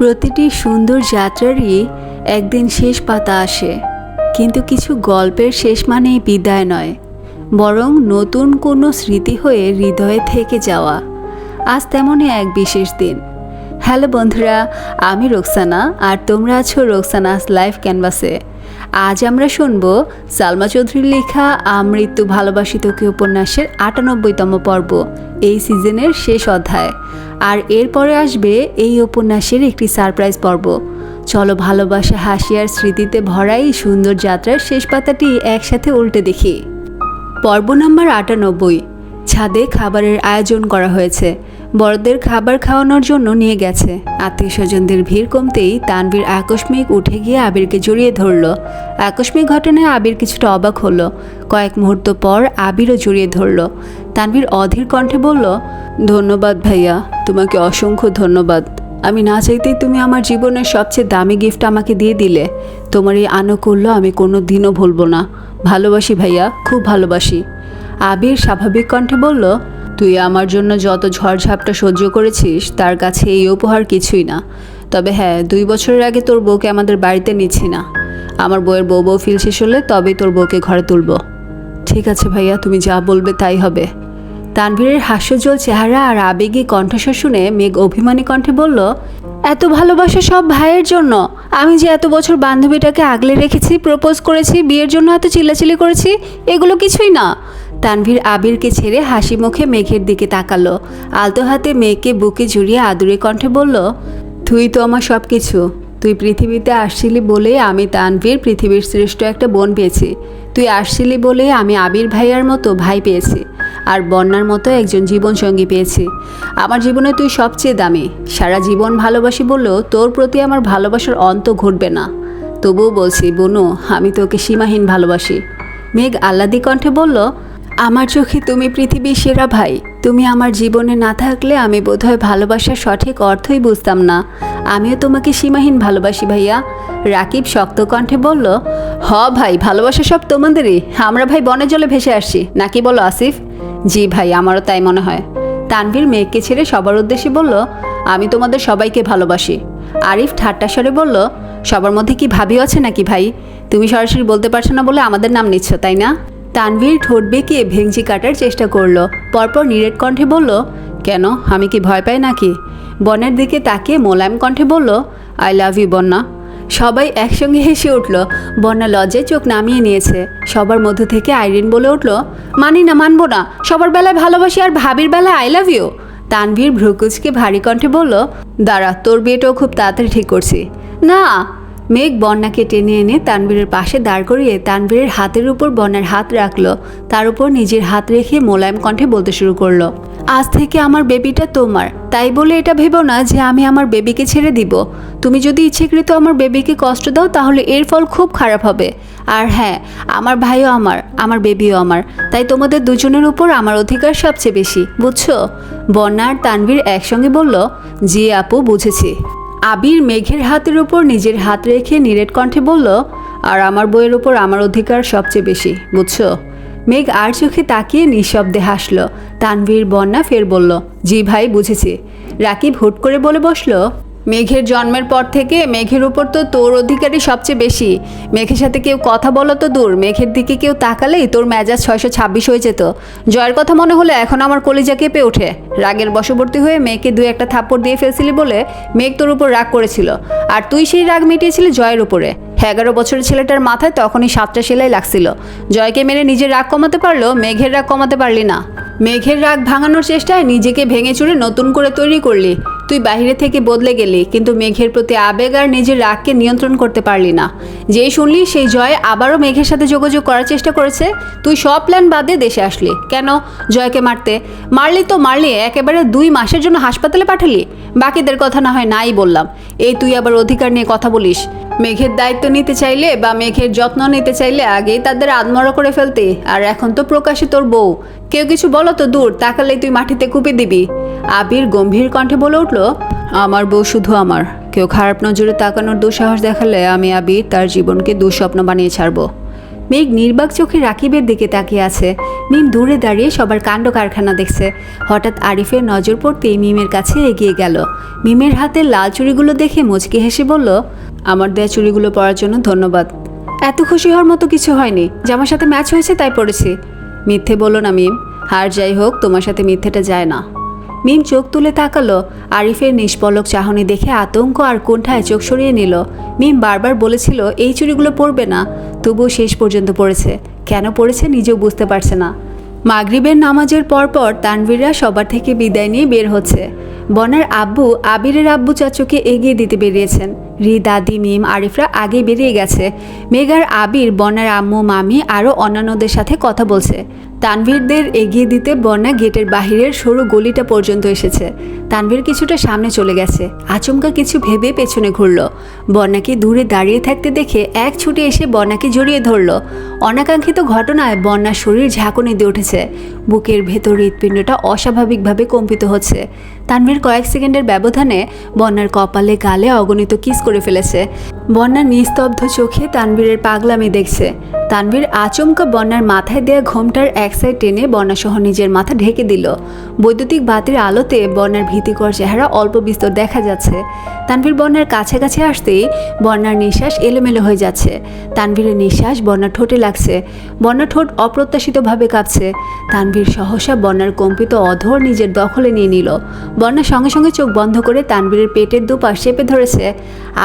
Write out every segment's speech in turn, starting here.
প্রতিটি সুন্দর যাত্রারই একদিন শেষ পাতা আসে, কিন্তু কিছু গল্পের শেষ মানেই বিদায় নয়, বরং নতুন কোনো স্মৃতি হয়ে হৃদয়ে থেকে যাওয়া। আজ তেমনই এক বিশেষ দিন। হ্যালো বন্ধুরা, আমি রোকসানা আর তোমরা আছো রোকসানাস লাইফ ক্যানভাসে। আজ আমরা শুনব সালমা চৌধুরীর লেখা আমৃত্যু ভালোবাসি তোকে উপন্যাসের ৯৮তম পর্ব, এই সিজনের শেষ অধ্যায়। আর এরপরে আসবে এই উপন্যাসের একটি সারপ্রাইজ পর্ব। চলো ভালোবাসা, হাসি আর স্মৃতিতে ভরা এই সুন্দর যাত্রার শেষ পাতাটি একসাথে উল্টে দেখি। পর্ব নাম্বার ৯৮। ছাদে খাবারের আয়োজন করা হয়েছে। বড়দের খাবার খাওয়ানোর জন্য নিয়ে গেছে। আত্মীয় স্বজনদের ভিড় কমতেই তানভীর আকস্মিক উঠে গিয়ে আবিরকে জড়িয়ে ধরল। আকস্মিক ঘটনায় আবির কিছুটা অবাক হলো। কয়েক মুহূর্ত পর আবিরও জড়িয়ে ধরল। তানভীর অধীর কণ্ঠে বলল, ধন্যবাদ ভাইয়া, তোমাকে অসংখ্য ধন্যবাদ। আমি না চাইতেই তুমি আমার জীবনের সবচেয়ে দামি গিফট আমাকে দিয়ে দিলে। তোমার এই আনুকূল্য আমি কোনো দিনও ভুলবো না। ভালোবাসি ভাইয়া, খুব ভালোবাসি। আবির স্বাভাবিক কণ্ঠে বলল, তুই আমার জন্য যত ঝড়ঝাপটা সহ্য করেছিস তার কাছে এই উপহার কিছুই না। তবে হ্যাঁ, ২ বছরের আগে তোর বউকে আমাদের বাড়িতে নিচ্ছি না। আমার বউয়ের বউ ফিল শেষ হলে তবেই তোর বউকে ঘরে তুলব। ঠিক আছে ভাইয়া, তুমি যা বলবে তাই হবে। তানভীরের হাস্যজ্জ্বল চেহারা আর আবেগী কণ্ঠস্বর শুনে মেঘ অভিমানী কণ্ঠে বলল, এত ভালোবাসা সব ভাইয়ের জন্য? আমি যে এত বছর বান্ধবীটাকে আগলে রেখেছি, প্রপোজ করেছি, বিয়ের জন্য এত চিল্লাচিল্লি করেছি, এগুলো কিছুই না। তানভীর আবিরকে ছেড়ে হাসি মুখে মেঘের দিকে তাকালো। আলতো হাতে মেঘকে বুকে জড়িয়ে আদুরে কণ্ঠে বলল, তুই তো আমার সব কিছু। তুই পৃথিবীতে আসছিলি বলে আমি তানভীর পৃথিবীর শ্রেষ্ঠ একটা বোন পেয়েছি। তুই আসছিলি বলে আমি আবির ভাইয়ার মতো ভাই পেয়েছি, আর বন্যার মতো একজন জীবনসঙ্গী পেয়েছি। আমার জীবনে তুই সবচেয়ে দামি। সারা জীবন ভালোবাসি বললেও তোর প্রতি আমার ভালোবাসার অন্ত ঘটবে না। তবুও বলছি বনু, আমি তোকে সীমাহীন ভালোবাসি। মেঘ আহ্লাদি কণ্ঠে বলল, আমার চোখে তুমি পৃথিবীর সেরা ভাই। তুমি আমার জীবনে না থাকলে আমি বোধহয় ভালোবাসার সঠিক অর্থই বুঝতাম না। আমিও তোমাকে সীমাহীন ভালোবাসি ভাইয়া। রাকিব শক্ত কণ্ঠে বলল, হ ভাই, ভালোবাসা সব তোমাদেরই। আমরা ভাই বনে জলে ভেসে আসছি, নাকি বলো আসিফ? জি ভাই, আমারও তাই মনে হয়। তানভীর মেঘকে ছেড়ে সবার উদ্দেশ্যে বলল, আমি তোমাদের সবাইকে ভালোবাসি। আরিফ ঠাট্টা স্বরে বলল, সবার মধ্যে কি ভাবিও আছে নাকি ভাই? তুমি সরাসরি বলতে পারছো না বলে আমাদের নাম নিচ্ছ, তাই না? তানভীর ঠোঁট বেঁকিয়ে ভেঙচি কাটার চেষ্টা করলো। পরপর নিরেট কণ্ঠে বলল, কেন, আমি কি ভয় পাই নাকি? বনের দিকে তাকিয়ে মোলায়েম কণ্ঠে বলল, আই লাভ ইউ বন্যা। সবাই একসঙ্গে হেসে উঠল। বন্যা লজ্জায় চোখ নামিয়ে নিয়েছে। সবার মধ্য থেকে আইরিন বলে উঠল, মানি না, মানবো না। সবার বেলায় ভালোবাসি আর ভাবির বেলায় আই লাভ ইউ। তানভীর ভ্রুকুচকে ভারী কণ্ঠে বলল, দাঁড়া, তোর বিয়েটাও খুব তাড়াতাড়ি ঠিক করছি। না। মেঘ বন্যাকে টেনে এনে তানভীরের পাশে দাঁড় করিয়ে তানভীরের হাতের উপর বন্যার হাত রাখলো। তার উপর নিজের হাত রেখে মোলায়েম কণ্ঠে বলতে শুরু করলো, আজ থেকে আমার বেবিটা তোমার। তাই বলে এটা ভেবো না যে আমি আমার বেবিকে ছেড়ে দিব। তুমি যদি ইচ্ছেকৃত আমার বেবিকে কষ্ট দাও তাহলে এর ফল খুব খারাপ হবে। আর হ্যাঁ, আমার ভাইও আমার বেবিও আমার। তাই তোমাদের দুজনের উপর আমার অধিকার সবচেয়ে বেশি, বুঝছো? বন্যা আর তানভীর একসঙ্গে বলল, জি আপু, বুঝেছি। আবির মেঘের হাতের উপর নিজের হাত রেখে নিরেট কণ্ঠে বলল, আর আমার বইয়ের উপর আমার অধিকার সবচেয়ে বেশি, বুঝছো? মেঘ আর চোখে তাকিয়ে নিঃশব্দে হাসল। তানভীর বন্যা ফের বলল, জি ভাই, বুঝেছি। রাকিব হুট করে বলে বসল, মেঘের জন্মের পর থেকে মেঘের উপর তো তোর অধিকারই সবচেয়ে বেশি। মেঘের সাথে কেউ কথা বলো তো দূর, মেঘের দিকে কেউ তাকালেই তোর মেজাজ ৬২৬ হয়ে যেত। জয়ের কথা মনে হলে এখন আমার কলিজা কেঁপে ওঠে। রাগের বশবর্তী হয়ে মেঘকে ২-১টা থাপ্পড় দিয়ে ফেলছিলি বলে মেঘ তোর উপর রাগ করেছিল, আর তুই সেই রাগ মিটিয়েছিলি জয়ের উপরে। ১১ বছরের ছেলেটার মাথায় তখনই ৭টা সেলাই লাগছিল। জয়কে মেরে নিজের রাগ কমাতে পারলো, মেঘের রাগ কমাতে পারলি না। মেঘের রাগ ভাঙানোর চেষ্টায় নিজেকে ভেঙে চুরে নতুন করে তৈরি করলি। তুই বাইরে থেকে বদলে গেলি, কিন্তু মেঘের প্রতি আবেগ আর নিজের রাগকে নিয়ন্ত্রণ করতে পারলি না। যেই শুনলি সেই জয় আবারও মেঘের সাথে যোগাযোগ করার চেষ্টা করেছে। তুই সব প্ল্যান বাদে দেশে আসলি কেন? জয়কে মারতে। মারলি তো মারলি, একেবারে ২ মাসের জন্য হাসপাতালে পাঠালি। বাকিদের কথা না হয় নাই বললাম, এই তুই আবার অধিকার নিয়ে কথা বলিস। মেঘের দায়িত্ব নিতে চাইলে বা মেঘের যত্ন নিতে চাইলে আগেই তাদের আদমরা করে ফেলতে। আর এখন তো প্রকাশে তোর বউ। কেউ কিছু বলো তো দূর, তাকালেই তুই মাটিতে কুপি দিবি। আবির গম্ভীর কণ্ঠে বলে উঠল, আমার বউ শুধু আমার। কেউ খারাপ নজরে তাকানোর দুঃসাহস দেখালে আমি আবির তার জীবনকে দুঃস্বপ্ন বানিয়ে ছাড়ব। মেঘ নির্বাক চোখে রাকিবের দিকে তাকিয়ে আছে। মিম দূরে দাঁড়িয়ে সবার কাণ্ড কারখানা দেখছে। হঠাৎ আরিফের নজর পড়তেই মিমের কাছে এগিয়ে গেল। মিমের হাতের লাল চুড়িগুলো দেখে মুচকি হেসে বলল, আমার দেয়া চুড়িগুলো পরার জন্য ধন্যবাদ। এত খুশি হওয়ার মতো কিছু হয়নি, জামার সাথে ম্যাচ হয়েছে তাই পড়েছি। মিথ্যে বলো না মিম, আর যাই হোক তোমার সাথে মিথ্যেটা যায় না। মিম চোখ তুলে তাকালো। আরিফের নিষ্পলক চাহনি দেখে আতঙ্ক আর কুণ্ঠায় চোখ সরিয়ে নিল। মিম বারবার বলেছিল এই চুড়িগুলো পরবে না, তবুও শেষ পর্যন্ত পড়েছে। কেন পড়েছে নিজেও বুঝতে পারছে না। মাগরিবের নামাজের পরপর তানভীররা সবার থেকে বিদায় নিয়ে বের হচ্ছে। বনার আব্বু আবিরের আব্বু চাচুকে এগিয়ে দিতে বেরিয়েছেন। দাদি, মিম, আরিফরা আগে বেরিয়ে গেছে। মেঘার আবির বনার আম্মু, মামি আরও অন্যান্যদের সাথে কথা বলছে। তানভীরদের এগিয়ে দিতে বন্যা গেটের বাহিরের সরু গলিটা পর্যন্ত এসেছে। তানভীর কিছুটা সামনে চলে গেছে। আচমকা কিছু ভেবে পেছনে ঘুরল। বন্যাকে দূরে দাঁড়িয়ে থাকতে দেখে এক ছুটে এসে বন্যাকে জড়িয়ে ধরল। অনাকাঙ্ক্ষিত ঘটনায় বন্যার শরীর ঝাঁকুনি দিয়ে উঠেছে। বুকের ভেতর হৃৎপিণ্ডটা অস্বাভাবিকভাবে কম্পিত হচ্ছে। তানভীর কয়েক সেকেন্ডের ব্যবধানে বন্যার কপালে গালে অগণিত কিস করে ফেলেছে। বন্যার নিস্তব্ধ চোখে তানভীরের পাগলামি দেখছে। তানভীর আচমকা বন্যার মাথায় দেয়া ঘোমটার এক সাইড টেনে বন্যাসহ নিজের মাথা ঢেকে দিল। বৈদ্যুতিক বাতির আলোতে বন্যার ভীতিকর চেহারা অল্প বিস্তর দেখা যাচ্ছে। তানভীর বন্যার কাছাকাছি আসতেই বন্যার নিঃশ্বাস এলোমেলো হয়ে যাচ্ছে। তানভীরের নিঃশ্বাস বন্যার ঠোঁটে লাগছে। বন্যার ঠোঁট অপ্রত্যাশিতভাবে কাঁপছে। তানভীর সহসা বন্যার কম্পিত অধর নিজের দখলে নিয়ে নিল। বন্যা সঙ্গে সঙ্গে চোখ বন্ধ করে তানভীরের পেটের দুপাশ চেপে ধরেছে।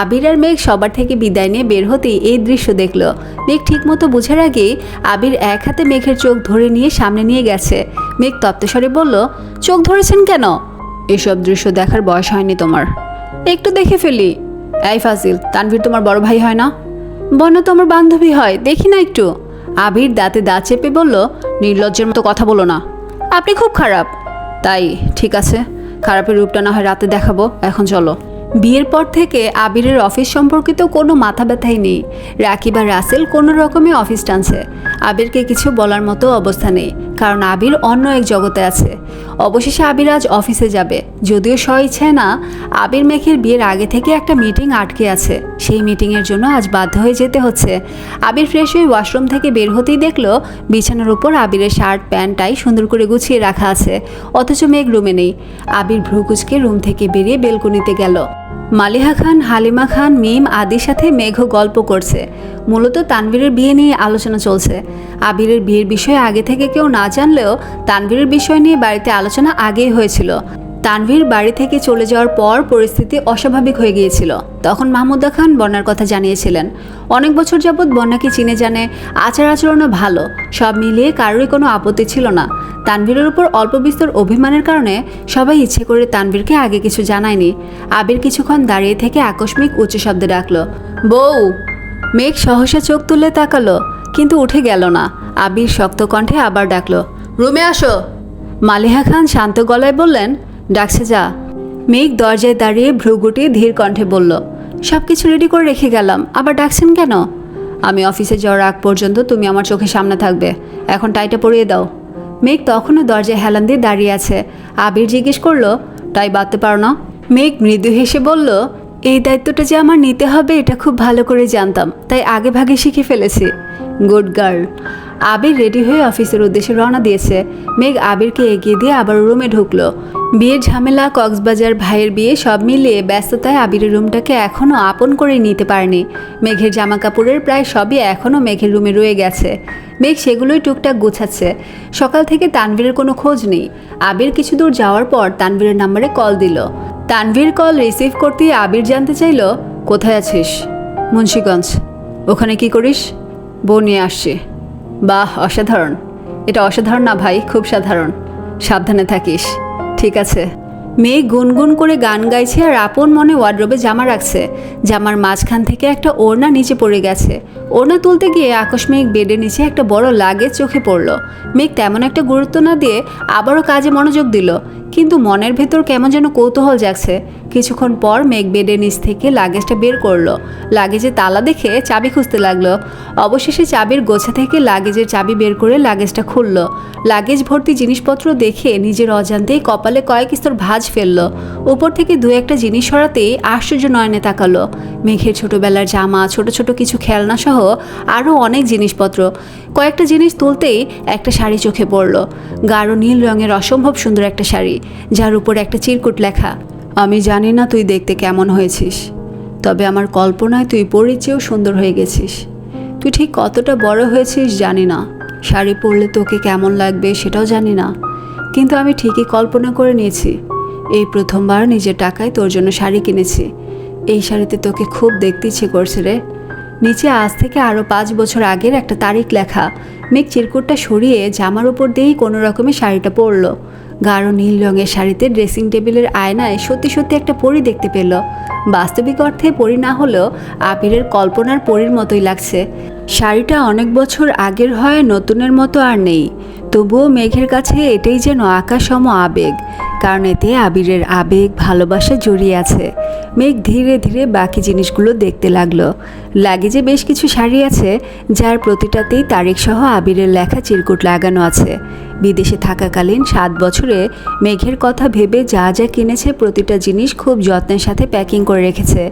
আবির আর মেঘ সবার থেকে বিদায় নিয়ে বের হতেই এই দৃশ্য দেখল। মেঘ ঠিকমতো বোঝার আগেই আবির এক হাতে মেঘের চোখ ধরে নিয়ে সামনে নিয়ে গেছে। মেঘ তপ্তস্বরে বলল, চোখ ধরেছেন কেন? এসব দৃশ্য দেখার বয়স হয়নি তোমার, একটু দেখে ফেলি। এই ফাজিল, তানভীর তোমার বড় ভাই হয় না? বন্যা তো আমার বান্ধবী হয়, দেখি না একটু। আবির দাঁতে দাঁত চেপে বলল, নির্লজ্জের মতো কথা বলো না, আপনি খুব খারাপ। তাই ঠিক আছে, খারাপের রূপটা না হয় রাতে দেখাবো, এখন চলো। বিয়ের পর থেকে আবিরের অফিস সম্পর্কিত কোনো মাথা ব্যথাই নেই। রাকিব আর রাসেল কোনো রকমে অফিস টানছে। আবিরকে কিছু বলার মতো অবস্থা নেই, কারণ আবির অন্য এক জগতে আছে। অবশেষে আবির আজ অফিসে যাবে, যদিও স্বইচ্ছায় না। আবির মেঘের বিয়ের আগে থেকে একটা মিটিং আটকে আছে, সেই মিটিংয়ের জন্য আজ বাধ্য হয়ে যেতে হচ্ছে। আবির ফ্রেশ হয়ে ওয়াশরুম থেকে বের হতেই দেখলো বিছানার উপর আবিরের শার্ট প্যান্ট টাই সুন্দর করে গুছিয়ে রাখা আছে, অথচ মেঘ রুমে নেই। আবির ভ্রুকুচকে রুম থেকে বেরিয়ে বেলকনিতে গেল। মালিহা খান, হালিমা খান, মিম আদির সাথে মেঘ গল্প করছে। মূলত তানভীরের বিয়ে নিয়ে আলোচনা চলছে। আবিরের বিয়ের বিষয়ে আগে থেকে কেউ না জানলেও তানভীরের বিষয় নিয়ে বাড়িতে আলোচনা আগেই হয়েছিল। তানভীর বাড়ি থেকে চলে যাওয়ার পর পরিস্থিতি অস্বাভাবিক হয়ে গিয়েছিল। তখন মাহমুদা খান বন্যার কথা জানিয়েছিলেন। অনেক বছর যাবৎ বন্যাকে চিনে জানে, আচার আচরণও ভালো, সব মিলিয়ে কারোরই কোনো আপত্তি ছিল না। তানভীরের উপর অল্প বিস্তর অভিমানের কারণে সবাই ইচ্ছে করে তানভীরকে আগে কিছু জানায়নি। আবির কিছুক্ষণ দাঁড়িয়ে থেকে আকস্মিক উচ্চ শব্দে ডাকলো, বউ। মেঘ সহসা চোখ তুলে তাকালো, কিন্তু উঠে গেল না। আবির শক্ত কণ্ঠে আবার ডাকলো, রুমে আসো। মালিহা খান শান্ত গলায় বললেন, ডাকছে যা। মেঘ দরজায় দাঁড়িয়ে ভ্রু গুটিয়ে ধীর কণ্ঠে বলল, সব কিছু রেডি করে রেখে গেলাম, আবার ডাকছেন কেন? আমি অফিসে যাওয়ার আগ পর্যন্ত তুমি আমার চোখের সামনে থাকবে, এখন টাইটা পরিয়ে দাও। মেঘ তখনও দরজায় হেলান দিয়ে দাঁড়িয়ে আছে। আবির জিজ্ঞেস করলো, টাই বাঁধতে পারো না? মেঘ মৃদু হেসে বলল, এই দায়িত্বটা যে আমার নিতে হবে এটা খুব ভালো করে জানতাম, তাই আগে ভাগে শিখে ফেলেছি। Good girl. আবির রেডি হয়ে অফিসের উদ্দেশ্যে রওনা দিয়েছে। মেঘ আবিরকে এগিয়ে দিয়ে আবার রুমে ঢুকলো। বিয়ের ঝামেলা, কক্সবাজার, ভাইয়ের বিয়ে সব মিলিয়ে ব্যস্ততায় আবিরের রুমটাকে এখনও আপন করে নিতে পারেনি। মেঘের জামা কাপড়ের প্রায় সবই এখনও মেঘের রুমে রয়ে গেছে। মেঘ সেগুলোই টুকটাক গুছাচ্ছে। সকাল থেকে তানভীরের কোনো খোঁজ নেই। আবির কিছু দূর যাওয়ার পর তানভীরের নাম্বারে কল দিল। তানভীর কল রিসিভ করতেই আবির জানতে চাইল, কোথায় আছিস? মুন্সিগঞ্জ। ওখানে কি করিস? বউ নিয়ে আসছি। বাহ, অসাধারণ। এটা অসাধারণ না ভাই, খুব সাধারণ। সাবধানে থাকিস। ঠিক আছে। মেয়ে গুনগুন করে গান গাইছে আর আপন মনে ওয়ার্ড্রোবে জামা রাখছে। জামার মাঝখান থেকে একটা ওড়না নিচে পড়ে গেছে। ওড়না তুলতে গিয়ে আকস্মিক বেডের নিচে একটা বড় লাগেজ চোখে পড়ল। মেঘ তেমন একটা গুরুত্ব না দিয়ে আবারও কাজে মনোযোগ দিল, কিন্তু মনের ভেতর কেমন যেন কৌতূহল জাগছে। কিছুক্ষণ পর মেঘ বেডের নিচ থেকে লাগেজটা বের করলো। লাগেজে তালা দেখে চাবি খুঁজতে লাগলো। অবশেষে চাবির গোছা থেকে লাগেজের চাবি বের করে লাগেজটা খুললো। লাগেজ ভর্তি জিনিসপত্র দেখে নিজের অজান্তেই কপালে কয়েক স্তর ভাঁজ ফেললো। উপর থেকে দু একটা জিনিস সরাতেই আশ্চর্য নয়নে তাকালো। মেঘের ছোটবেলার জামা, ছোট ছোট কিছু খেলনা সহ আরও অনেক জিনিসপত্র। কয়েকটা জিনিস তুলতেই একটা শাড়ি চোখে পড়লো। গাঢ় নীল রঙের অসম্ভব সুন্দর একটা শাড়ি, যার উপর একটা চিরকুট লেখা। আমি জানি না তুই দেখতে কেমন হয়েছিস, তবে আমার কল্পনায় তুই পরীর চেয়েও সুন্দর হয়ে গেছিস। তুই ঠিক কতটা বড় হয়েছিস জানি না, শাড়ি পরলে তোকে কেমন লাগবে সেটাও জানি না, কিন্তু আমি ঠিকই কল্পনা করে নিয়েছি এই প্রথমবার নিজের টাকায় তোর জন্য শাড়ি কিনেছি। এই শাড়িতে তোকে খুব দেখতে ইচ্ছে করছে রে। নিচে আজ থেকে আরও 5 বছর আগের একটা তারিখ লেখা। মেঘ চিরকুটটা সরিয়ে জামার উপর দিয়েই কোনো রকমের শাড়িটা পরলো। গাঢ় নীল রঙের শাড়িতে ড্রেসিং টেবিলের আয়নায় সত্যি সত্যি একটা পরী দেখতে পেল। বাস্তবিক অর্থে পরী না হলেও আবিরের কল্পনার পরীর মতোই লাগছে। শাড়িটা অনেক বছর আগের হয়, নতুনের মতো আর নেই, তবুও মেঘের কাছে এটাই যেন আকাশসম আবেগ, কারণ এতে আবিরের আবেগ, ভালোবাসা জড়িয়ে আছে। মেঘ ধীরে ধীরে বাকি জিনিসগুলো দেখতে লাগলো। লাগেজে বেশ কিছু শাড়ি আছে, যার প্রতিটাতেই তারিখসহ আবিরের লেখা চিরকুট লাগানো আছে। বিদেশে থাকাকালীন 7 বছরে মেঘের কথা ভেবে যা যা কিনেছে প্রতিটা জিনিস খুব যত্নের সাথে প্যাকিং করে রেখেছে।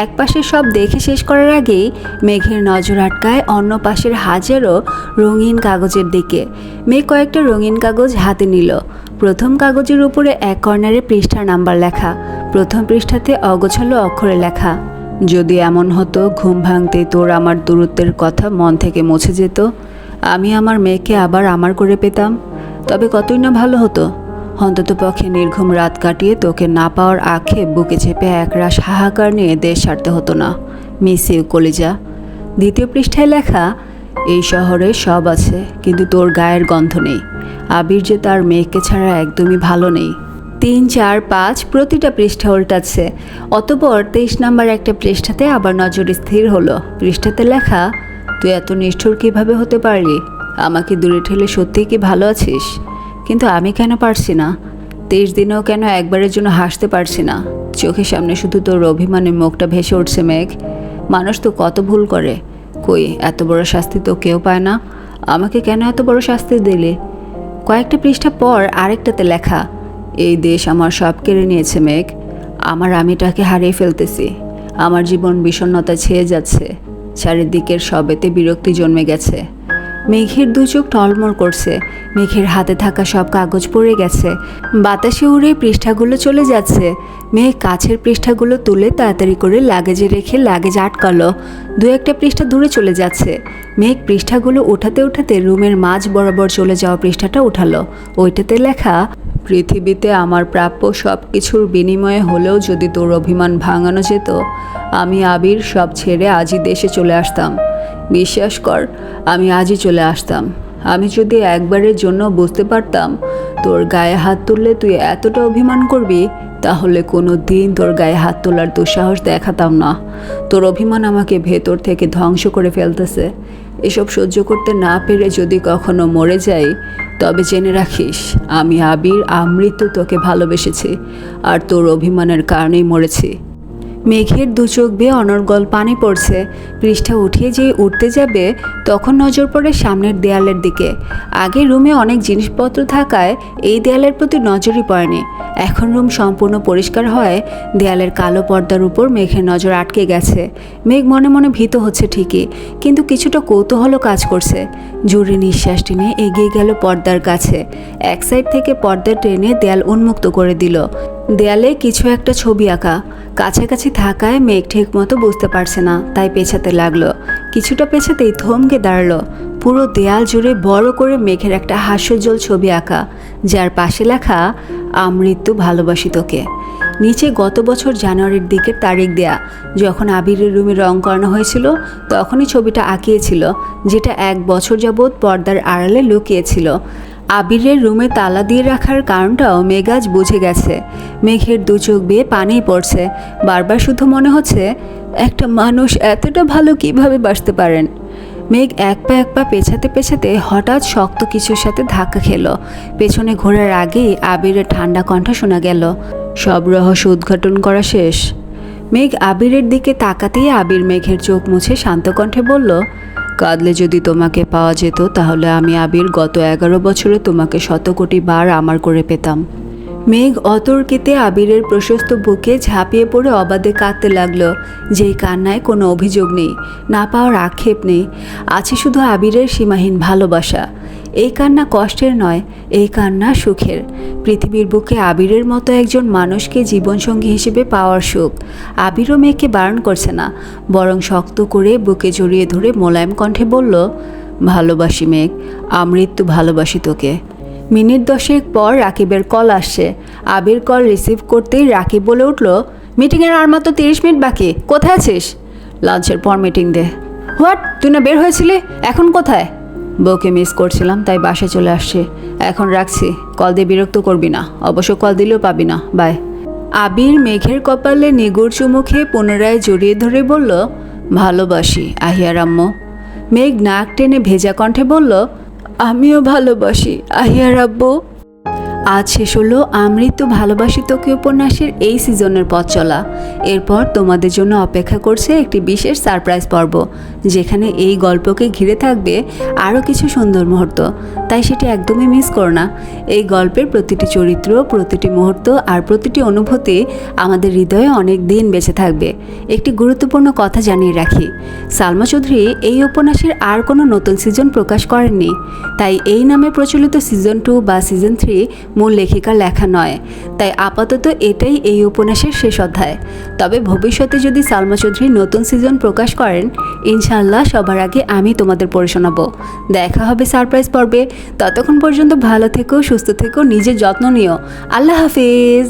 এক পাশে সব দেখে শেষ করার আগেই মেঘের নজর আটকায় অন্য পাশের হাজারো রঙিন কাগজের দিকে। মেঘ কয়েকটা রঙিন কাগজ হাতে নিল। প্রথম কাগজের উপরে এক কর্নারে পৃষ্ঠার নাম্বার লেখা। প্রথম পৃষ্ঠাতে অগোছালো অক্ষরে লেখা, যদি এমন হতো ঘুম ভাঙতে তোর আমার দূরত্বের কথা মন থেকে মুছে যেত, আমি আমার মেয়েকে আবার আমার করে পেতাম, তবে কতই না ভালো হতো। অন্তত পক্ষে নির্ঘুম রাত কাটিয়ে তোকে না পাওয়ার আক্ষেপ বুকে চেপে একরাশ হাহাকার নিয়ে দেশ ছাড়তে হতো না। মিস ইউ কলিজা। দ্বিতীয় পৃষ্ঠায় লেখা, এই শহরে সব আছে, কিন্তু তোর গায়ের গন্ধ নেই। আবির যে তার মেয়েকে ছাড়া একদমই ভালো নেই। 3, 4, 5 প্রতিটা পৃষ্ঠা উল্টাচ্ছে। অতঃপর 23 নাম্বার একটা পৃষ্ঠাতে আবার নজর স্থির হলো। পৃষ্ঠাতে লেখা, তুই এত নিষ্ঠুর কীভাবে হতে পারলি? আমাকে দূরে ঠেলে সত্যিই কি ভালো আছিস? কিন্তু আমি কেন পারছি না? 23 দিনেও কেন একবারের জন্য হাসতে পারছি না? চোখের সামনে শুধু তোর অভিমানের মুখটা ভেসে উঠছে মেঘ। মানুষ তো কত ভুল করে, কই এত বড় শাস্তি তো কেউ পায় না। আমাকে কেন এত বড় শাস্তি দিলে? কয়েকটা পৃষ্ঠা পর আরেকটাতে লেখা, এই দেশ আমার সব কেড়ে নিয়েছে মেঘ। আমার আমিটাকে হারিয়ে ফেলতেছি। আমার জীবন বিষণ্ণতা ছেয়ে যাচ্ছে। চারিদিকের সবেতে বিরক্তি জন্মে গেছে। মেঘের দু চোখ টলমল করছে। মেঘের হাতে থাকা সব কাগজ পড়ে গেছে। বাতাসে উড়ে পৃষ্ঠাগুলো চলে যাচ্ছে। মেঘ কাছের পৃষ্ঠাগুলো তুলে তাড়াতাড়ি করে লাগেজে রেখে লাগেজ আটকালো। 2-1টা পৃষ্ঠা দূরে চলে যাচ্ছে। মেঘ পৃষ্ঠাগুলো উঠাতে উঠাতে রুমের মাঝ বরাবর চলে যাওয়া পৃষ্ঠাটা উঠালো। ওইটাতে লেখা, পৃথিবীতে আমার প্রাপ্য সব কিছুর বিনিময়ে হলেও যদি তোর অভিমান ভাঙানো যেত, আমি আবির সব ছেড়ে আজই দেশে চলে আসতাম। বিশ্বাস কর, আমি আজই চলে আসতাম। আমি যদি একবারের জন্য বুঝতে পারতাম তোর গায়ে হাত তুললে তুই এতটা অভিমান করবি, তাহলে কোনো দিন তোর গায়ে হাত তোলার দুঃসাহস দেখাতাম না। তোর অভিমান আমাকে ভেতর থেকে ধ্বংস করে ফেলতেছে। এসব সহ্য করতে না পেরে যদি কখনো মরে যাই, তবে জেনে রাখিস আমি আবির আমৃত্যু তোকে ভালোবেসেছি, আর তোর অভিমানের কারণেই মরেছি। মেঘের দু চোখ বেয়ে অনর্গল পানি পড়ছে। পৃষ্ঠা উঠিয়ে যেই উঠতে যাবে, তখন নজর পড়ে সামনের দেয়ালের দিকে। আগে রুমে অনেক জিনিসপত্র থাকায় এই দেয়ালের প্রতি নজরই পড়েনি। এখন রুম সম্পূর্ণ পরিষ্কার হয় দেয়ালের কালো পর্দার উপর মেঘের নজর আটকে গেছে। মেঘ মনে মনে ভীত হচ্ছে ঠিকই, কিন্তু কিছুটা কৌতূহলও কাজ করছে। জোরে নিঃশ্বাস টেনে এগিয়ে গেল পর্দার কাছে। এক সাইড থেকে পর্দা টেনে দেয়াল উন্মুক্ত করে দিল। দেয়ালে কিছু একটা ছবি আঁকা। কাছাকাছি থাকায় মেঘ ঠিক মতো বুঝতে পারছে না, তাই পেছাতে লাগলো। কিছুটা পেছাতেই থমকে দাঁড়ালো। পুরো দেয়াল জুড়ে বড় করে মেঘের একটা হাস্যোজ্জ্বল ছবি আঁকা, যার পাশে লেখা, আমৃত্যু ভালোবাসি তোকে। নিচে গত বছর জানুয়ারির দিকের তারিখ দেয়া। যখন আবিরের রুমে রং করানো হয়েছিল, তখনই ছবিটা আঁকিয়েছিল, যেটা 1 বছর যাবৎ পর্দার আড়ালে লুকিয়েছিল। আবিরের রুমে তালা দিয়ে রাখার কারণটাও মেঘ আজ বুঝে গেছে। মেঘের দু চোখ বেয়ে পানি পড়ছে। বারবার শুধু মনে হচ্ছে, একটা মানুষ এতটা ভালো কিভাবে বাসতে পারেন। মেঘ এক পা পেছাতে পেছাতে হঠাৎ শক্ত কিছুর সাথে ধাক্কা খেল। পেছনে ঘোরার আগেই আবিরের ঠান্ডা কণ্ঠ শোনা গেল, সব রহস্য উদ্ঘাটন করা শেষ। মেঘ আবিরের দিকে তাকাতেই আবির মেঘের চোখ মুছে শান্ত কণ্ঠে বলল, কাঁদলে যদি তোমাকে পাওয়া যেত তাহলে আমি আবির গত 11 বছরে তোমাকে 100 কোটি বার আমার করে পেতাম। মেঘ অতর্কিতে আবিরের প্রশস্ত বুকে ঝাঁপিয়ে পড়ে অবাধে কাঁদতে লাগলো। যেই কান্নায় কোনো অভিযোগ নেই, না পাওয়ার আক্ষেপ নেই, আছে শুধু আবিরের সীমাহীন ভালোবাসা। এই কান্না কষ্টের নয়, এই কান্না সুখের। পৃথিবীর বুকে আবিরের মতো একজন মানুষকে জীবনসঙ্গী হিসেবে পাওয়ার সুখ। আবিরও মেঘকে বারণ করছে না, বরং শক্ত করে বুকে জড়িয়ে ধরে মোলায়েম কণ্ঠে বলল, ভালোবাসি মেঘ, আমৃত্যু ভালোবাসি তোকে। মিনিট 10 পর রাকিবের কল আসছে। আবির কল রিসিভ করতেই রাকিব বলে উঠল, মিটিংয়ের আর মাত্র 30 মিনিট বাকি, কোথায় আছিস? লাঞ্চের পর মিটিং দে। হোয়াট, তুই না বের হয়েছিলি, এখন কোথায়? বউকে মিস করছিলাম তাই বাসায় চলে আসছি, এখন রাখছি, কল দিয়ে বিরক্ত করবি না, অবশ্য কল দিলেও পাবি না, বাই। আবির মেঘের কপালে নিগুড় চুমু খেয়ে পুনরায় জড়িয়ে ধরে বলল, ভালোবাসি আহিয়ার আম্মু। মেঘ নাক টেনে ভেজা কণ্ঠে বলল, আমিও ভালোবাসি আহিয়ার আব্বু। আজ শেষ হলো আমৃত্যু ভালোবাসি তোকে উপন্যাসের এই সিজনের পথ চলা। এরপর তোমাদের জন্য অপেক্ষা করছে একটি বিশেষ সারপ্রাইজ পর্ব, যেখানে এই গল্পকে ঘিরে থাকবে আরও কিছু সুন্দর মুহূর্ত। তাই সেটি একদমই মিস করো না। এই গল্পের প্রতিটি চরিত্র, প্রতিটি মুহূর্ত আর প্রতিটি অনুভূতি আমাদের হৃদয়ে অনেক দিন বেঁচে থাকবে। একটি গুরুত্বপূর্ণ কথা জানিয়ে রাখি, সালমা চৌধুরী এই উপন্যাসের আর কোনো নতুন সিজন প্রকাশ করেননি, তাই এই নামে প্রচলিত সিজন 2 বা সিজন 3 মূল লেখিকার লেখা নয়। তাই আপাতত এটাই এই উপন্যাসের শেষ অধ্যায়। তবে ভবিষ্যতে যদি সালমা চৌধুরী নতুন সিজন প্রকাশ করেন, ইনশাআল্লাহ সবার আগে আমি তোমাদের পড়ে শোনাবো। দেখা হবে সারপ্রাইজ পর্বে। ততক্ষণ পর্যন্ত ভালো থেকো, সুস্থ থেকো, নিজের যত্ন নিও। আল্লাহ হাফেজ।